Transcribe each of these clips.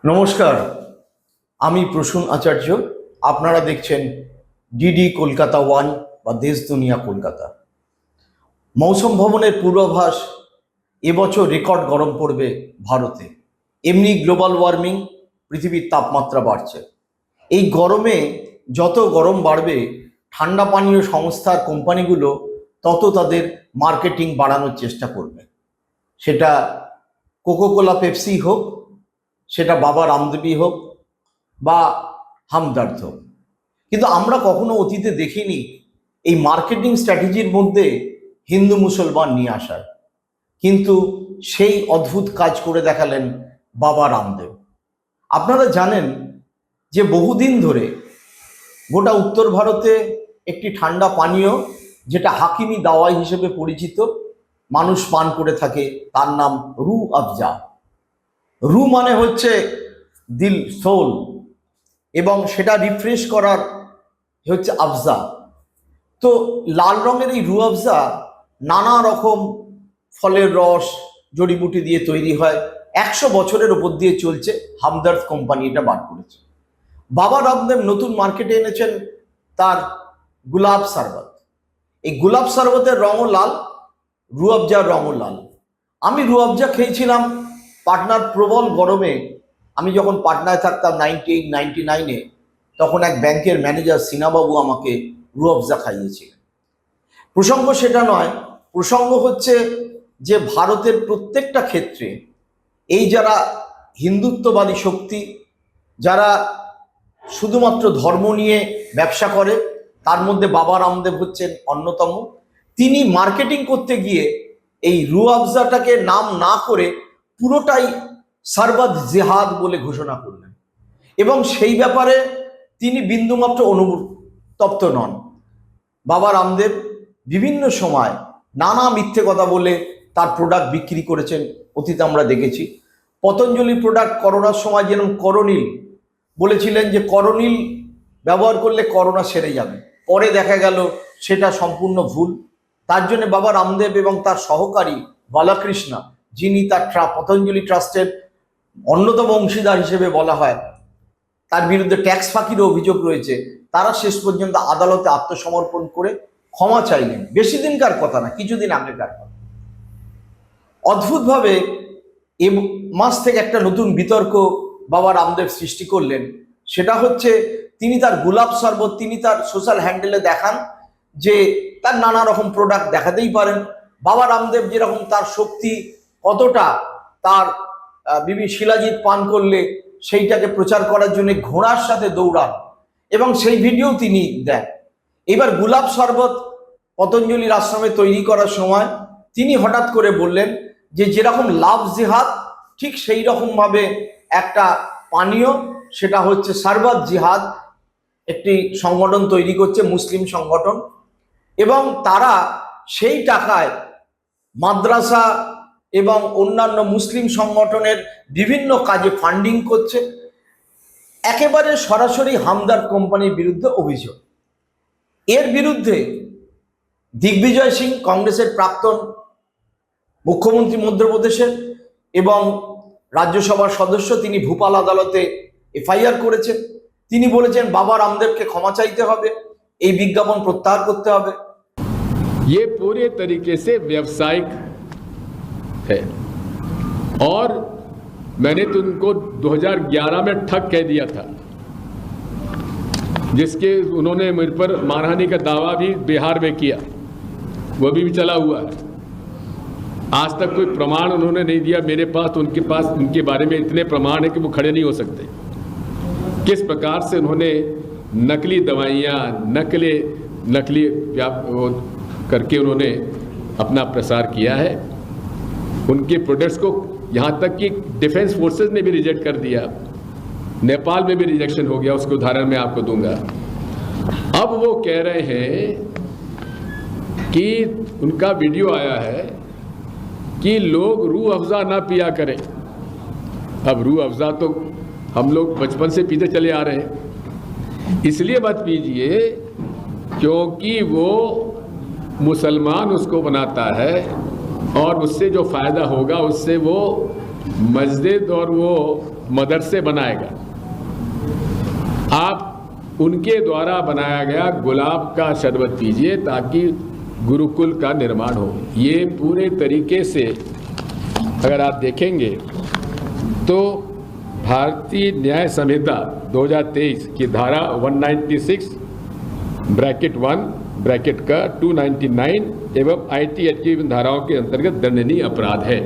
নমস্কার, আমি প্রসূন আচার্য। আপনারা দেখছেন ডিডি কলকাতা ওয়ান বা দেশ দুনিয়া কলকাতা। মৌসুম ভবনের পূর্বাভাস, এবছর রেকর্ড গরম পড়বে ভারতে। এমনি গ্লোবাল ওয়ার্মিং, পৃথিবীর তাপমাত্রা বাড়ছে। এই গরমে যত গরম বাড়বে, ঠান্ডা পানীয় সংস্থার কোম্পানিগুলো তত তাদের মার্কেটিং বাড়ানোর চেষ্টা করবে। সেটা কোকোকোলা পেপসি হোক, সেটা বাবা রামদেবী হোক বা হামদর্দ হোক। কিন্তু আমরা কখনো অতীতে দেখিনি এই মার্কেটিং স্ট্র্যাটেজির মধ্যে হিন্দু মুসলমান নিয়ে আসার। কিন্তু সেই অদ্ভুত কাজ করে দেখালেন বাবা রামদেব। আপনারা জানেন যে বহুদিন ধরে গোটা উত্তর ভারতে একটি ঠান্ডা পানীয়, যেটা হাকিমি দাওয়াই হিসেবে পরিচিত, মানুষ পান করে থাকে, তার নাম রু আফজা। রু মানে হচ্ছে দিল, সোল, এবং সেটা রিফ্রেশ করার হচ্ছে আফজা। তো লাল রঙের এই রু আফজা নানা রকম ফলের রস, জড়িবুটি দিয়ে তৈরি হয়। 100 বছরের ওপর দিয়ে চলছে। হামদর্দ কোম্পানি এটা বার করেছে। বাবা রামদেব নতুন মার্কেটে এনেছেন তার গুলাব শরবত। এই গুলাব শরবতের রঙও লাল, রু আফজার রঙও লাল। আমি রু আফজা খেয়েছিলাম পাটনার প্রবল গরমে। আমি যখন পাটনায় থাকতাম 98-99-এ, তখন এক ব্যাংকের ম্যানেজার সিনাবাবু আমাকে রু আফজা খাইয়েছিলেন। প্রসঙ্গ সেটা নয়, প্রসঙ্গ হচ্ছে যে ভারতের প্রত্যেকটা ক্ষেত্রে এই যারা হিন্দুত্ববাদী শক্তি, যারা শুধুমাত্র ধর্ম নিয়ে ব্যবসা করে, তার মধ্যে বাবা রামদেব হচ্ছেন অন্যতম। তিনি মার্কেটিং করতে গিয়ে এই রু আফজাটাকে নাম না করে পুরোটাই সরবত জিহাদ বলে ঘোষণা করলেন, এবং সেই ব্যাপারে তিনি বিন্দুমাত্র অনুতপ্ত নন। বাবা রামদেব বিভিন্ন সময় নানা মিথ্যে কথা বলে তার প্রোডাক্ট বিক্রি করেছেন, অতীতে আমরা দেখেছি। পতঞ্জলি প্রোডাক্ট করোনার সময় যেরকম করোনিল বলেছিলেন যে করোনিল ব্যবহার করলে করোনা সেরে যাবে, পরে দেখা গেল সেটা সম্পূর্ণ ভুল। তার জন্য বাবা রামদেব এবং তার সহকারী বালাকৃষ্ণা, যিনি তার পতঞ্জলি ট্রাস্টের অন্যতম অংশীদার হিসেবে বলা হয়, তার বিরুদ্ধে ট্যাক্স ফাঁকিরও অভিযোগ রয়েছে। তারা শেষ পর্যন্ত আদালতে আত্মসমর্পণ করে ক্ষমা চাইলেন। বেশি দিনকার কথা না, কিছুদিন আগেকার কথা। অদ্ভুতভাবে এ মাস থেকে একটা নতুন বিতর্ক বাবা রামদেব সৃষ্টি করলেন। সেটা হচ্ছে তিনি তার গোলাপ শরবত, তিনি তার সোশ্যাল হ্যান্ডেলে দেখান যে তার নানা রকম প্রোডাক্ট দেখাতেই পারেন। বাবা রামদেব যেরকম তার শক্তি কতটা, তার বিবি শিলাজিৎ পান করলে সেইটাকে প্রচার করার জন্য ঘোড়ার সাথে দৌড়ান, এবং সেই ভিডিও তিনি দেন। এবার গোলাপ শরবত পতঞ্জলির আশ্রমে তৈরি করার সময় তিনি হঠাৎ করে বললেন যে যেরকম লাভ জিহাদ, ঠিক সেই রকম ভাবে একটা পানীয়, সেটা হচ্ছে সরবত জিহাদ, একটি সংগঠন তৈরি করছে, মুসলিম সংগঠন, এবং তারা সেই টাকায় মাদ্রাসা এবং অন্যান্য মুসলিম সংগঠনের বিভিন্ন কাজে ফান্ডিং করছে। একেবারে সরাসরি হামদর্দ কোম্পানির বিরুদ্ধে অভিযোগ। এর বিরুদ্ধে দিগ্বিজয় সিং, কংগ্রেসের প্রাক্তন মুখ্যমন্ত্রী মধ্যপ্রদেশের এবং রাজ্যসভার সদস্য, তিনি ভূপাল আদালতে এফআইআর করেছেন। তিনি বলেছেন বাবা রামদেবকে ক্ষমা চাইতে হবে, এই বিজ্ঞাপন প্রত্যাহার করতে হবে। ये पूरे तरीके से व्यावसायिक है, और मैंने तो उनको 2011 में ठग कह दिया था, जिसके उन्होंने मुझ पर मानहानि का दावा भी बिहार में किया, वो भी चला हुआ है। आज तक कोई प्रमाण उन्होंने नहीं दिया मेरे पास। उनके पास उनके बारे में इतने प्रमाण है कि वो खड़े नहीं हो सकते। किस प्रकार से उन्होंने नकली दवाइयाँ, नकली करके उन्होंने अपना प्रसार किया है। उनके प्रोडक्ट्स को यहाँ तक कि डिफेंस फोर्सेस ने भी रिजेक्ट कर दिया, नेपाल में भी रिजेक्शन हो गया। उसके उदाहरण मैं आपको दूंगा। अब वो कह रहे हैं कि उनका वीडियो आया है कि लोग रू अफ़ज़ा ना पिया करें। अब रू अफ़ज़ा तो हम लोग बचपन से पीते चले आ रहे हैं, इसलिए मत पीजिए क्योंकि वो मुसलमान उसको बनाता है, और उससे जो फ़ायदा होगा उससे वो मस्जिद और वो मदरसे बनाएगा, आप उनके द्वारा बनाया गया गुलाब का शरबत पीजिए ताकि गुरुकुल का निर्माण हो। ये पूरे तरीके से अगर आप देखेंगे तो भारतीय न्याय संहिता 2023 की धारा 196(1) का 299 एवं IT एक्ट की धाराओं के अंतर्गत दंडनीय अपराध है।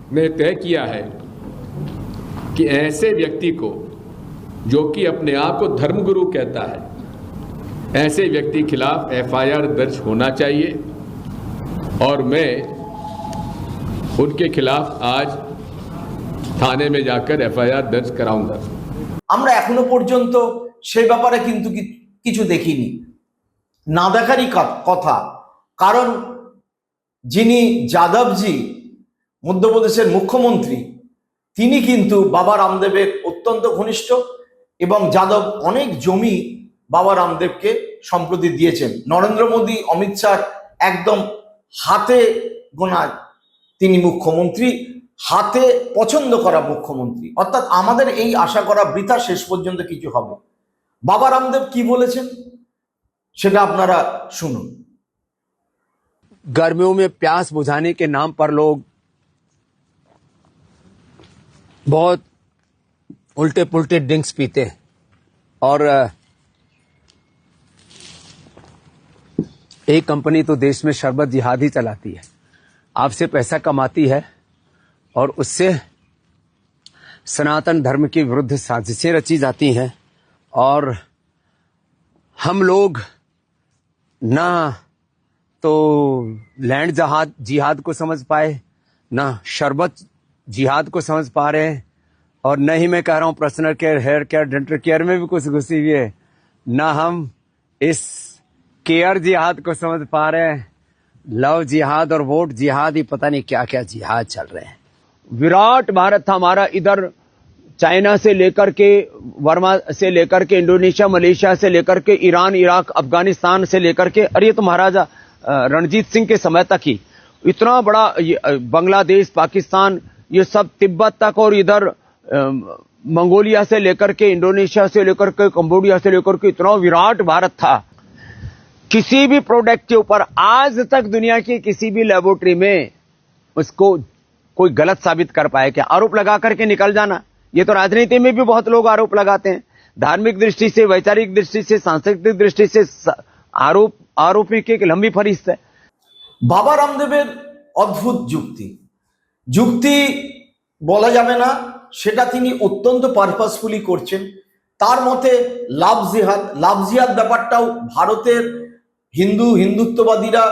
मैंने तय किया है कि ऐसे व्यक्ति को जो कि अपने आप को धर्मगुरु कहता है, ऐसे व्यक्ति खिलाफ FIR दर्ज होना चाहिए और मैं उनके खिलाफ आज थाने में जाकर FIR दर्ज कराऊंगा। আমরা এখনো পর্যন্ত সেই ব্যাপারে কিন্তু কিছু দেখিনি, না দেখারই কথা। কারণ যিনি যাদবজি মধ্যপ্রদেশের মুখ্যমন্ত্রী, তিনি কিন্তু বাবা রামদেবের অত্যন্ত ঘনিষ্ঠ এবং যাদব অনেক জমি বাবা রামদেবকে সম্প্রতি দিয়েছেন। নরেন্দ্র মোদী, অমিত শাহ একদম হাতে গোনা তিনি মুখ্যমন্ত্রী, হাতে পছন্দ করা মুখ্যমন্ত্রী। অর্থাৎ আমাদের এই আশা করা বৃথা, শেষ পর্যন্ত কিছু হবে। বাবা রামদেব কি বলেছেন সেটা আপনারা শুনুন। गर्मियों में प्यास बुझाने के नाम पर लोग बहुत उल्टे पुल्टे ड्रिंक्स पीते हैं और एक कंपनी तो देश में शरबत जिहाद ही चलाती है, आपसे पैसा कमाती है और उससे सनातन धर्म के विरुद्ध साजिशें रची जाती हैं। और हम लोग ना तो लैंड जिहाद को समझ पाए, ना शरबत जिहाद को समझ पा रहे हैं, और न ही मैं कह रहा हूं personal care, hair care, dental care में भी कुछ घुसी हुई है, ना हम इस केयर जिहाद को समझ पा रहे हैं। लव जिहाद और वोट जिहाद ही पता नहीं क्या क्या जिहाद चल रहे हैं। विराट भारत था हमारा, इधर चाइना से लेकर के, वर्मा से लेकर के, इंडोनेशिया, मलेशिया से लेकर के, ईरान, इराक, अफगानिस्तान से लेकर के, अरे ये तो महाराजा रणजीत सिंह के समय तक ही इतना बड़ा, बांग्लादेश, पाकिस्तान, ये सब तिब्बत तक, और इधर मंगोलिया से लेकर के, इंडोनेशिया से लेकर के, कंबोडिया से लेकर के, इतना विराट भारत था। किसी भी प्रोडक्ट के ऊपर आज तक दुनिया की किसी भी लेबोरेटरी में उसको कोई गलत साबित कर पाए क्या? आरोप लगा करके निकल जाना। ये तो राजनीति में भी बहुत लोग आरोप लगाते हैं, धार्मिक दृष्टि से, वैचारिक दृष्टि से, सांस्कृतिक दृष्टि से आरोपी की एक लंबी फहरिस्त है। বাবা রামদেবের অদ্ভুত যুক্তি বলা যাবে না, সেটা তিনি অত্যন্ত পারপাসফুলি করছেন। তার মতে লাভ জিহাদ ব্যাপারটাও ভারতের হিন্দুত্ববাদীরা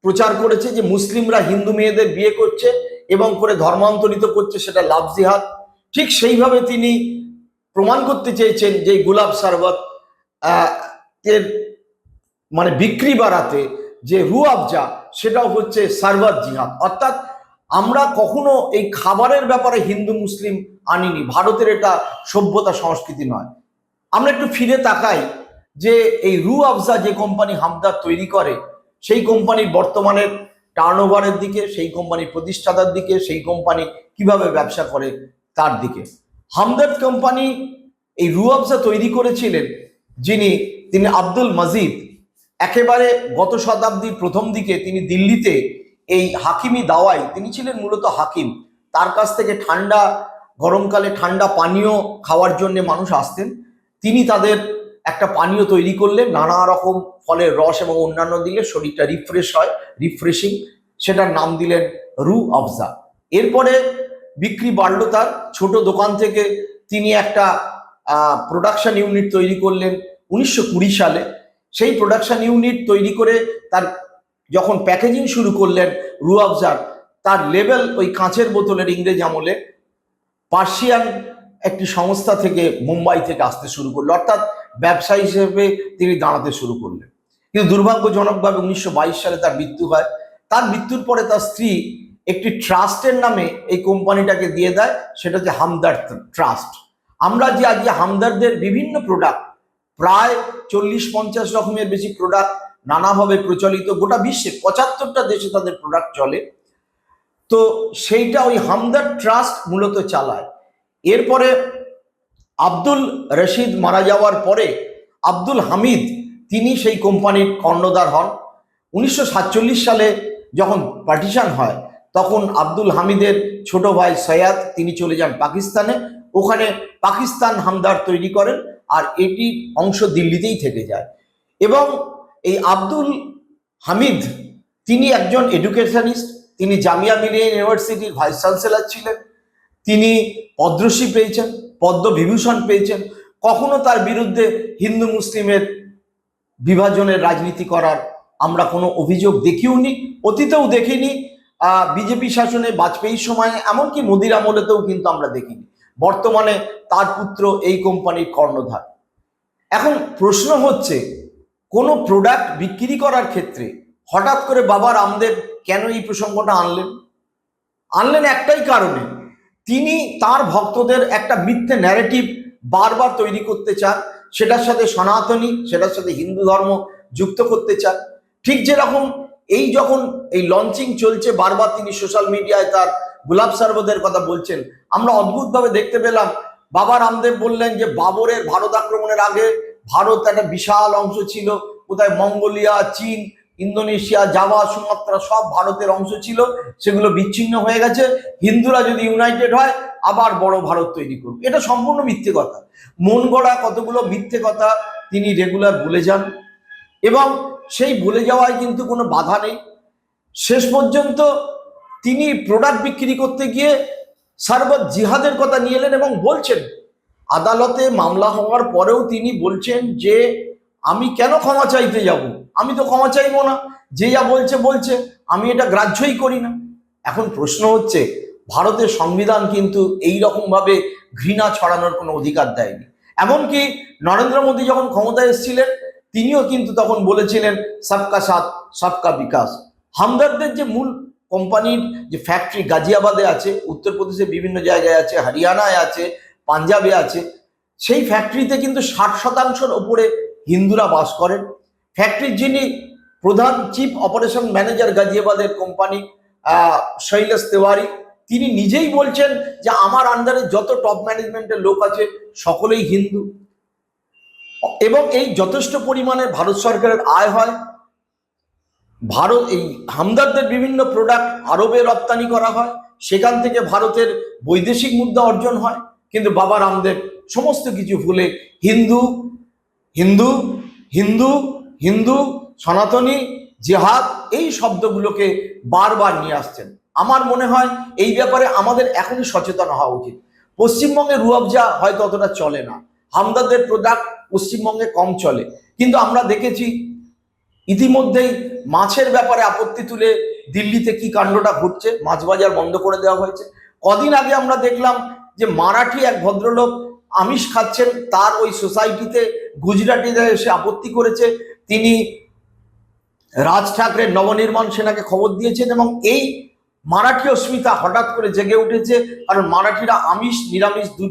প্রচার করেছে যে মুসলিমরা হিন্দু মেয়েদের বিয়ে করছে এবং করে ধর্মান্তরিত করছে, সেটা লাভ জিহাদ। ঠিক সেইভাবে তিনি প্রমাণ করতে চেয়েছেন যে গুলাব শরবত এর মানে বিক্রি বাড়াতে যে রু আফজা, সেটাও হচ্ছে শরবত জিহাদ। অর্থাৎ আমরা কখনো এই খাবারের ব্যাপারে হিন্দু মুসলিম আনিনি, ভারতের এটা সভ্যতা সংস্কৃতি নয়। আমরা একটু ফিরে তাকাই যে এই রু আফজা যে কোম্পানি হামদর্দ তৈরি করে, সেই কোম্পানির বর্তমানের টার্নওভারের দিকে, সেই কোম্পানির প্রতিষ্ঠাতার দিকে, সেই কোম্পানি কিভাবে ব্যবসা করে তার দিকে। হামদর্দ কোম্পানি এই রু আফজা তৈরি করেছিলেন তিনি আব্দুল মজিদ। একেবারে গত শতাব্দীর প্রথম দিকে তিনি দিল্লিতে এই হাকিমি দাওয়াই, তিনি ছিলেন মূলত হাকিম, তার কাছ থেকে গরমকালে ঠান্ডা পানীয় খাওয়ার জন্য মানুষ আসতেন। তিনি তাদের একটা পানীয় তৈরি করলেন, নানা রকম ফলের রস এবং অন্যান্য দিলে শরীরটা রিফ্রেশিং, সেটার নাম দিলেন রু আফজা। এরপরে বিক্রি বাড়লো তার, ছোট দোকান থেকে তিনি একটা প্রোডাকশন ইউনিট তৈরি করলেন 1920 সালে। সেই প্রোডাকশন ইউনিট তৈরি করে তার যখন প্যাকেজিং শুরু করলেন রু আফজার, তার লেবেল ওই কাঁচের বোতলের ইংরেজ আমলে পার্সিয়ান একটি সংস্থা থেকে, মুম্বাই থেকে আসতে শুরু করলো। অর্থাৎ ব্যবসায়ী হিসেবে তিনি দাঁড়াতে শুরু করলেন। কিন্তু দুর্ভাগ্যজনকভাবে 1922 সালে তার মৃত্যু হয়। তার মৃত্যুর পরে তার স্ত্রী একটি ট্রাস্টের নামে এই কোম্পানিটাকে দিয়ে দেয়, সেটা হচ্ছে হামদর্দ ট্রাস্ট। আমরা যে আজকে হামদর্দের বিভিন্ন প্রোডাক্ট, প্রায় 40-50 রকমের বেশি প্রোডাক্ট নানাভাবে প্রচলিত, গোটা বিশ্বে 75টা দেশে তাদের প্রোডাক্ট চলে। তো সেইটা ওই হামদর্দ ট্রাস্ট মূলত চালায়। এরপরে আব্দুল রশিদ মারা যাওয়ার পরে আব্দুল হামিদ তিনি সেই কোম্পানির কর্ণধার হন। 1947 সালে যখন পার্টিশন হয় তখন আব্দুল হামিদের ছোট ভাই সৈয়দ তিনি চলে যান পাকিস্তানে, ওখানে পাকিস্তান হামদর্দ তৈরি করেন, আর এটির অংশ দিল্লিতেই থেকে যায়। এবং এই আব্দুল হামিদ তিনি একজন এডুকেশনিস্ট, তিনি জামিয়া মিলিয়া ইউনিভার্সিটির ভাইস চ্যান্সেলর ছিলেন, তিনি পদ্মশ্রী পেয়েছেন, পদ্মবিভূষণ পেয়েছেন। কখনো তার বিরুদ্ধে হিন্দু মুসলিমের বিভাজনের রাজনীতি করার আমরা কোনো অভিযোগ দেখিওনি, অতীতেও দেখিনি। বিজেপি শাসনে বাজপেয়ীর সময়ে, এমনকি মোদির আমলেতেও কিন্তু আমরা দেখিনি। বর্তমানে তার পুত্র এই কোম্পানির কর্ণধার। এখন প্রশ্ন হচ্ছে, কোনো প্রোডাক্ট বিক্রি করার ক্ষেত্রে হঠাৎ করে বাবা রামদেব কেন এই প্রসঙ্গটা আনলেন একটাই কারণে, তিনি তার ভক্তদের একটা মিথ্যে ন্যারেটিভ বারবার তৈরি করতে চান, সেটার সাথে সনাতনী, সেটার সাথে হিন্দু ধর্ম যুক্ত করতে চান। ঠিক যেরকম এই যখন এই লঞ্চিং চলছে, বারবার তিনি সোশ্যাল মিডিয়ায় তার গোলাপ শরবতের কথা বলছেন, আমরা অদ্ভুতভাবে দেখতে পেলাম বাবা রামদেব বললেন যে বাবরের ভারত আক্রমণের আগে ভারত একটা বিশাল অংশ ছিল, কোথায় মঙ্গোলিয়া, চীন, ইন্দোনেশিয়া, জাভা, সুমাত্রা সব ভারতের অংশ ছিল, সেগুলো বিচ্ছিন্ন হয়ে গেছে, হিন্দুরা যদি ইউনাইটেড হয় আবার বড় ভারত তৈরি করবে। এটা সম্পূর্ণ মিথ্যে কথা। মন গড়া কতগুলো মিথ্যে কথা তিনি রেগুলার বলে যান, এবং সেই বলে যাওয়ায় কিন্তু কোনো বাধা নেই। শেষ পর্যন্ত তিনি প্রোডাক্ট বিক্রি করতে গিয়ে সারবত জিহাদের কথা নিয়ে এলেন এবং বলছেন, আদালতে মামলা হওয়ার পরেও তিনি বলছেন যে আমি কেন ক্ষমা চাইতে যাব, আমি তো ক্ষমা চাইবো না, যে যা বলছে আমি এটা গ্রাহ্যই করি না। এখন প্রশ্ন হচ্ছে, ভারতের সংবিধান কিন্তু এই রকম ভাবে ঘৃণা ছড়ানোর কোনো অধিকার দেয়নি। এমনকি নরেন্দ্র মোদী যখন ক্ষমতায় এসেছিলেন তিনিও কিন্তু তখন বলেছিলেন সবকা সাথ সবকা বিকাশ। হামদর্দের যে মূল কোম্পানির যে ফ্যাক্টরি গাজিয়াবাদে আছে, উত্তরপ্রদেশে বিভিন্ন জায়গায় আছে, হরিয়ানায় আছে, পাঞ্জাবে আছে, সেই ফ্যাক্টরিতে কিন্তু 60% ওপরে হিন্দুরা বাস করেন। ফ্যাক্টরির যিনি প্রধান চিফ অপারেশন ম্যানেজার গাজিয়াবাদের কোম্পানি শৈলেশ তেওয়ারি, তিনি নিজেই বলছেন যে আমার আন্ডারে যত টপ ম্যানেজমেন্টের লোক আছে সকলেই হিন্দু, এবং এই যথেষ্ট পরিমাণে ভারত সরকারের আয় হয়। ভারত এই হামদর্দের বিভিন্ন প্রোডাক্ট আরবে রপ্তানি করা হয়, সেখান থেকে ভারতের বৈদেশিক মুদ্রা অর্জন হয়। কিন্তু বাবা রামদেব সমস্ত কিছু ভুলে হিন্দু হিন্দু হিন্দু হিন্দু সনাতনী জিহাদ এই শব্দগুলোকে বারবার নিয়ে আসছেন। আমার মনে হয় এই ব্যাপারে আমাদের এখনই সচেতন হওয়া উচিত। পশ্চিমবঙ্গে রুয়াবজা হয়তো অতটা চলে না, হামদর্দের প্রোডাক্ট পশ্চিমবঙ্গে কম চলে, কিন্তু আমরা দেখেছি ইতিমধ্যেই মাছের ব্যাপারে আপত্তি তুলে দিল্লিতে কি কাণ্ডটা ঘটছে, মাছ বাজার বন্ধ করে দেওয়া হয়েছে। কদিন আগে আমরা দেখলাম যে মারাঠি এক ভদ্রলোক আমিষ খাচ্ছেন, তার ওই সোসাইটিতে গুজরাটিতে এসে আপত্তি করেছে, তিনি রাজ ঠাকরের নবনির্মাণ সেনাকে খবর দিয়েছেন, এবং এই মারাঠি অস্মিতা হঠাৎ করে জেগে উঠেছে। কারণ মারাঠিরা আমিষ নিরামিষ দু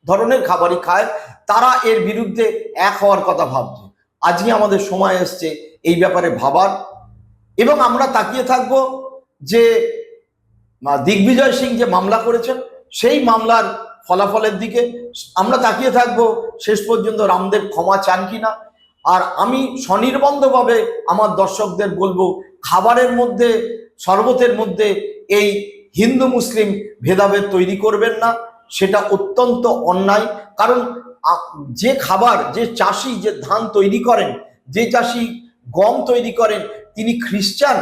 ধরনের খাবারই খায়, তারা এর বিরুদ্ধে এক হওয়ার কথা ভাবছে। আজকে আমাদের সময় এসছে এই ব্যাপারে ভাবার, এবং আমরা তাকিয়ে থাকবো যে দিগ্বিজয় সিং যে মামলা করেছেন সেই মামলার ফলাফলের দিকে আমরা তাকিয়ে থাকবো, শেষ পর্যন্ত রামদেব ক্ষমা চান কিনা। আর আমি স্বনির্বন্ধভাবে আমার দর্শকদের বলবো, খাবারের মধ্যে, শরবতের মধ্যে এই হিন্দু মুসলিম ভেদাভেদ তৈরি করবেন না, সেটা অত্যন্ত অন্যায়। কারণ যে খাবার, যে চাষি যে ধান তৈরি করেন, যে চাষি গম তৈরি করেন, তিনি খ্রিস্টান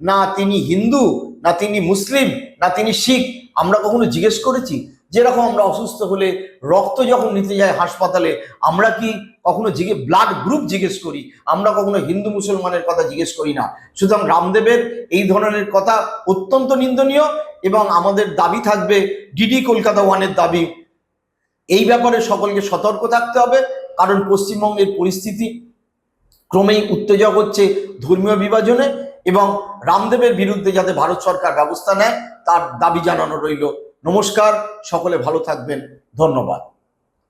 না তিনি হিন্দু, না তিনি মুসলিম, না তিনি শিখ, আমরা কখনো জিজ্ঞেস করেছি? যেরকম আমরা অসুস্থ হলে রক্ত যখন নিতে যাই হাসপাতালে, আমরা কি কখনো ব্লাড গ্রুপ জিজ্ঞেস করি? আমরা কখনো হিন্দু মুসলমানের কথা জিজ্ঞেস করি না। সুতরাং রামদেবের এই ধরনের কথা অত্যন্ত নিন্দনীয়, এবং আমাদের দাবি থাকবে, ডিডি কলকাতা 1-এর দাবি, এই ব্যাপারে সকলকে সতর্ক থাকতে হবে। কারণ পশ্চিমবঙ্গের পরিস্থিতি ক্রমেই উত্তেজক হচ্ছে ধর্মীয় বিভাজনে, এবং রামদেবের বিরুদ্ধে যাতে ভারত সরকার ব্যবস্থা নেয় তার দাবি জানানো রইল। নমস্কার, সকলে ভালো থাকবেন, ধন্যবাদ।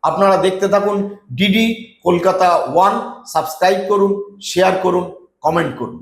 আপনারা দেখতে থাকুন ডিডি কলকাতা 1, সাবস্ক্রাইব করুন, শেয়ার করুন, কমেন্ট করুন।